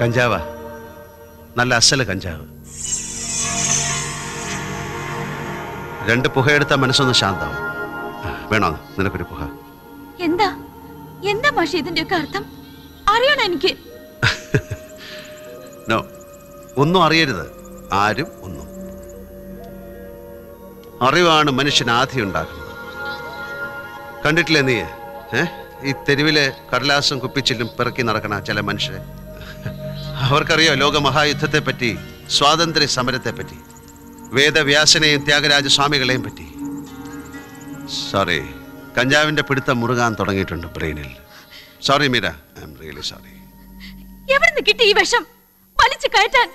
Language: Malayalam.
കഞ്ചാവാ, നല്ല അസല് കഞ്ചാവ്. 2 പുകയെടുത്ത മനസ്സൊന്ന് ശാന്താവും. വേണോ നിനക്കൊരു പുക? എന്താ എന്താ മാഷേ ഇതിന്റെയൊക്കെ അർത്ഥം? അറിയണം എനിക്ക്. നോ, ഒന്നും അറിയരുത്, ആരും ഒന്നും. അറിവാണ് മനുഷ്യൻ ആധി ഉണ്ടാക്കുന്നത്. കണ്ടിട്ടില്ലേ നീ ഈ തെരുവിലെ കടലാസും കുപ്പിച്ചില്ലും പിറക്കി നടക്കണ ചില മനുഷ്യരെ? അവർക്കറിയോ ലോകമഹായുദ്ധത്തെ പറ്റി, സ്വാതന്ത്ര്യ സമരത്തെ പറ്റി, വേദവ്യാസനെയും ത്യാഗരാജ സ്വാമികളെയും പറ്റി. സോറി, കഞ്ചാവിന്റെ പിടുത്തം മുറുകാൻ തുടങ്ങിയിട്ടുണ്ട് ബ്രെയിനിൽ. Sorry Meera, I am really sorry. എവിടുന്ന് കിട്ടി ഈ വിഷം വലിച്ചു കയറ്റാൻ?